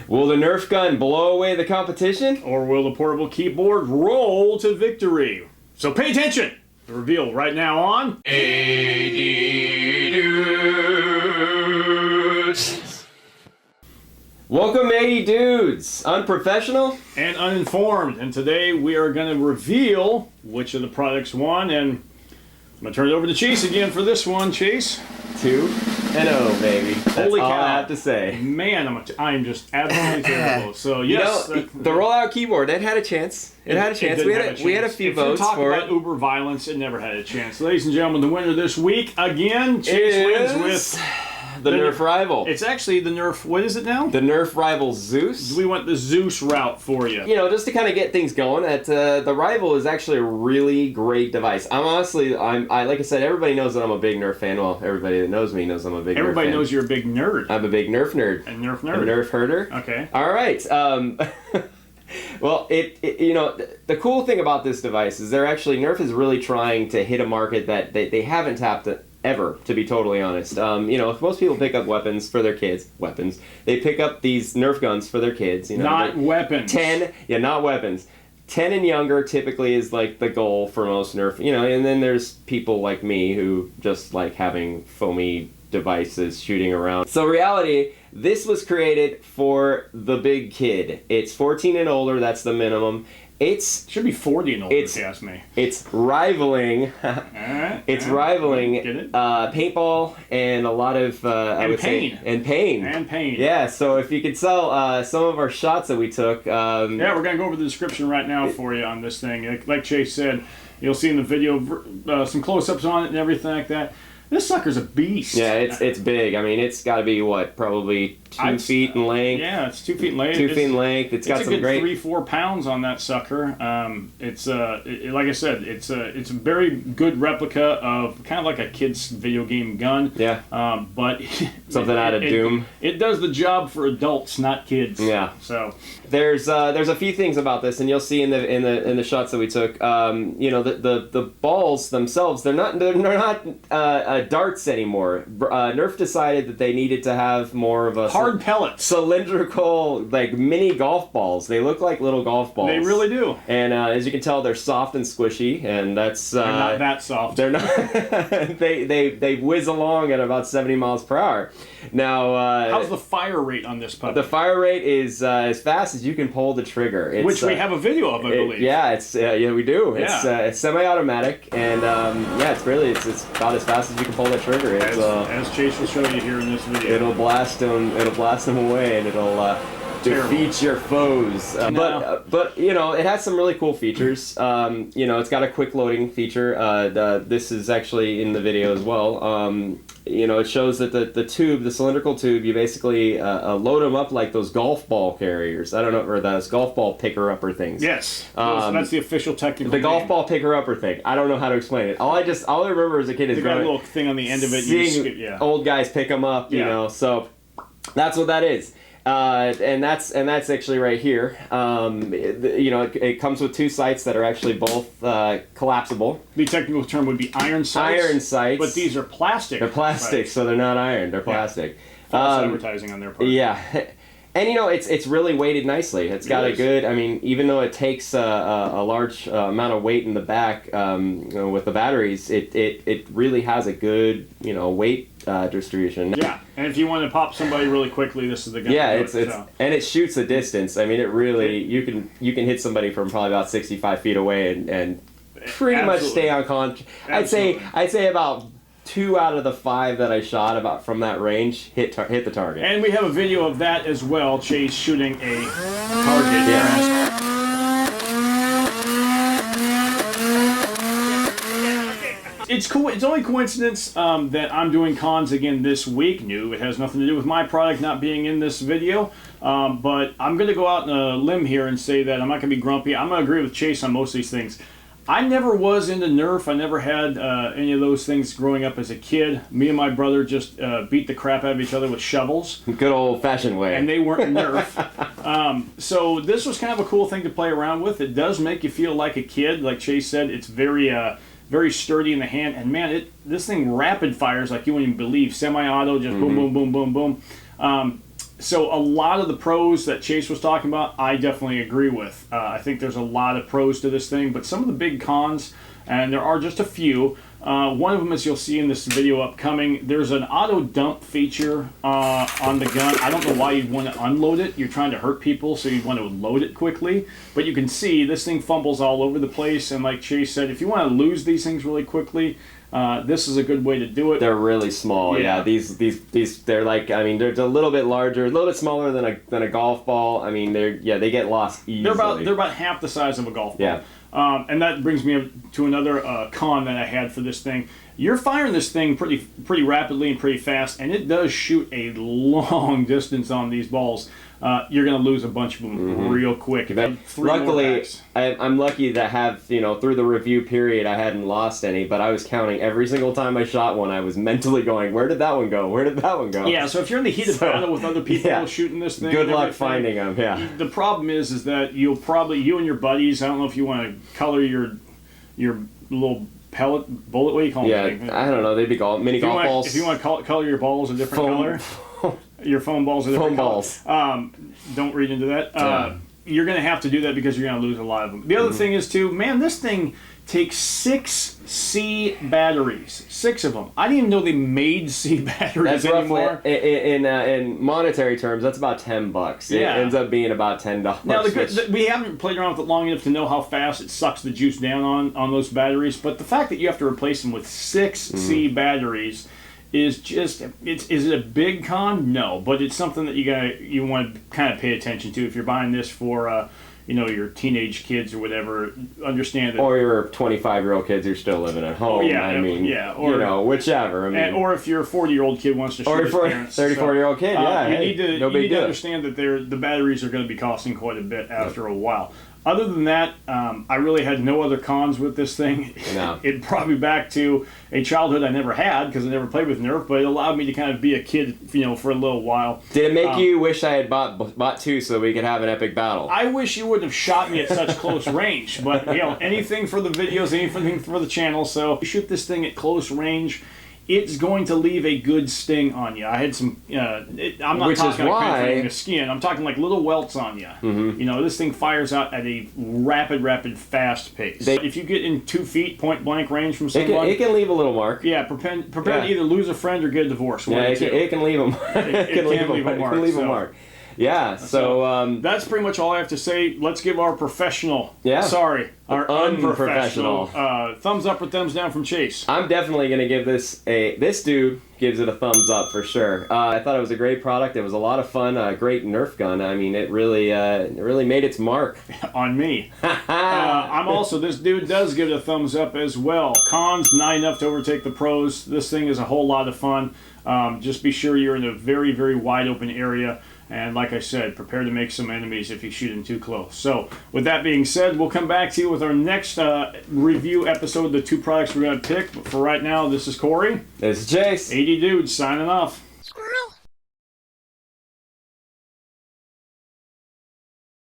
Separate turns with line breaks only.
Will the Nerf gun blow away the competition?
Or will the portable keyboard roll to victory? So pay attention! The reveal right now on A.D.Dudes.
Welcome, A.D.Dudes, unprofessional
and uninformed. And today we are going to reveal which of the products won. And I'm going to turn it over to Chase again for this one. Chase.
2-0, baby. That's
Holy
all
cow.
I have to say.
Man, I'm just absolutely terrible. So yes,
the rollout keyboard, it had a chance. It had a chance. We had a few votes for it.
If you talk about uber violence, it never had a chance. Ladies and gentlemen, the winner this week again, Chase wins with
the Nerf Rival.
It's actually the Nerf. What is it now?
The Nerf Rival Zeus.
We went the Zeus route for you.
You know, just to kind of get things going. The Rival is actually a really great device. I'm honestly, like I said, everybody knows that I'm a big Nerf fan. Well, everybody that knows me knows I'm a big Nerf fan.
Everybody knows you're a big nerd.
I'm a big Nerf nerd.
A Nerf nerd.
A Nerf herder.
Okay.
All right. Well, you know, the cool thing about this device is Nerf is really trying to hit a market that they haven't tapped ever, to be totally honest. You know, if most people pick up weapons for their kids, they pick up these Nerf guns for their kids. You know,
not weapons.
10, yeah, not weapons. 10 and younger typically is like the goal for most Nerf, you know, and then there's people like me who just like having foamy devices shooting around. So reality, this was created for the big kid. It's 14 and older, that's the minimum. It
should be 40 and older, if you ask me.
It's rivaling paintball and a lot of pain. Yeah, so if you could sell some of our shots that we took.
Yeah, we're going to go over the description right now for you on this thing. Like Chase said, you'll see in the video some close-ups on it and everything like that. This sucker's a beast.
Yeah, it's big. I mean, it's got to be, what, probably 2 feet in length?
Yeah, it's 2 feet in length.
2 feet in length. It's got some great...
It's a good 3-4 pounds on that sucker. Like I said, it's a very good replica of kind of like a kid's video game gun.
Yeah.
But...
Something out of Doom.
It does the job for adults, not kids.
Yeah.
So...
There's a few things about this, and you'll see in the shots that we took. You know, the balls themselves, they're not darts anymore. Nerf decided that they needed to have more of a
hard pellets,
cylindrical, like mini golf balls. They look like little golf balls.
They really do.
And as you can tell, they're soft and squishy, and that's
they're not that soft.
They're not. they whiz along at about 70 miles per hour. Now,
how's the fire rate on this puppy?
The fire rate is as fast as you can pull the trigger.
Which we have a video of, I believe.
Yeah, we do.
Yeah.
It's semi-automatic, and it's about as fast as you can pull the trigger.
As Chase will show you here in this video.
It'll blast them away, and it'll defeat your foes. But you know, it has some really cool features. You know, it's got a quick loading feature. This is actually in the video as well. You know, it shows that the cylindrical tube, you basically load them up like those golf ball carriers. I don't know, or those golf ball picker-upper things.
Yes, that's the official technical name.
Golf ball picker-upper thing. I don't know how to explain it. All I remember as a kid is
got a little thing on the end of it.
Seeing old guys pick them up, you know. So that's what that is. And that's actually right here. You know, it comes with 2 sights that are actually both collapsible.
The technical term would be iron sights.
Iron sights.
But these are plastic.
They're plastic, so they're not iron. They're plastic.
False advertising on their part.
Yeah. And you know, it's really weighted nicely. It's got a good, I mean, even though it takes a large amount of weight in the back with the batteries, it really has a good, you know, weight distribution.
Yeah, and if you want to pop somebody really quickly, this is the gun.
Yeah, and it shoots a distance. I mean, it really, you can hit somebody from probably about 65 feet away and pretty much stay on contact. I'd say about 2 out of the 5 that I shot about from that range hit the target.
And we have a video of that as well. Chase shooting a target.
Yeah.
It's cool. It's only coincidence that I'm doing cons again this week. It has nothing to do with my product not being in this video. But I'm going to go out on a limb here and say that I'm not going to be grumpy. I'm going to agree with Chase on most of these things. I never was into Nerf. I never had any of those things growing up as a kid. Me and my brother just beat the crap out of each other with shovels.
Good old-fashioned way.
And they weren't Nerf. So this was kind of a cool thing to play around with. It does make you feel like a kid. Like Chase said, it's very sturdy in the hand. And man, this thing rapid fires like you wouldn't even believe. Semi-auto, just boom, boom, boom, boom, boom. So a lot of the pros that Chase was talking about, I definitely agree with. I think there's a lot of pros to this thing, but some of the big cons, and there are just a few. One of them, as you'll see in this video upcoming, there's an auto dump feature on the gun. I don't know why you'd want to unload it. You're trying to hurt people, so you'd want to load it quickly. But you can see this thing fumbles all over the place, and like Chase said, if you want to lose these things really quickly, this is a good way to do it.
They're really small. Yeah. These they're like, I mean, they're a little bit larger, a little bit smaller than a golf ball. I mean, they get lost easily. They're
about half the size of a golf ball.
Yeah.
And that brings me to another con that I had for this thing. You're firing this thing pretty rapidly and pretty fast, and it does shoot a long distance on these balls. You're going to lose a bunch of them real quick.
Luckily, I'm lucky to have, through the review period, I hadn't lost any, but I was counting every single time I shot one. I was mentally going, where did that one go? Where did that one go?
Yeah, so if you're in the heat of battle with other people shooting this thing,
good luck finding them. Yeah.
The problem is that you and your buddies, I don't know if you want to color your little pellet bullet. What do you call them?
Yeah, I don't know. They'd be mini golf balls.
If you want to color your balls a different color. Your foam balls are different colors. Don't read into that. You're going to have to do that because you're going to lose a lot of them. The other thing is, too, man, this thing takes 6 C batteries. 6 of them. I didn't even know they made C batteries anymore.
In monetary terms, that's about $10. It ends up being about $10.
Now, we haven't played around with it long enough to know how fast it sucks the juice down on those batteries, but the fact that you have to replace them with 6 C batteries is just, is it a big con? No, but it's something that you want to kind of pay attention to if you're buying this for your teenage kids or whatever. Understand that,
or your 25-year-old kids who are still living at home. Or whichever.
Or if your 40-year-old kid wants to shoot his parents.
34-year-old kid,
you need to understand that the batteries are going to be costing quite a bit after a while. Other than that, I really had no other cons with this thing.
No.
It brought me back to a childhood I never had because I never played with Nerf, but it allowed me to kind of be a kid, for a little while.
Did it make you wish I had bought 2 so we could have an epic battle?
I wish you wouldn't have shot me at such close range, but anything for the videos, anything for the channel. So you shoot this thing at close range, it's going to leave a good sting on you. I had some, I'm not talking like penetrating the skin, I'm talking like little welts on you. This thing fires out at a rapid, fast pace. If you get in 2 feet point blank range from someone,
it can leave a little mark.
Yeah, prepare to either lose a friend or get a divorce.
It can leave a mark. It can leave a mark. Yeah, so
that's pretty much all I have to say. Let's give our professional, our
unprofessional
thumbs up or thumbs down from Chase.
I'm definitely going to give this dude gives it a thumbs up for sure. I thought it was a great product. It was a lot of fun, a great Nerf gun. I mean, it really made its mark.
On me. This dude does give it a thumbs up as well. Cons, not enough to overtake the pros. This thing is a whole lot of fun. Just be sure you're in a very, very wide open area. And like I said, prepare to make some enemies if you shoot them too close. So, with that being said, we'll come back to you with our next review episode of the 2 products we're going to pick. But for right now, this is Corey.
This is Chase.
A.D.Dudes signing off.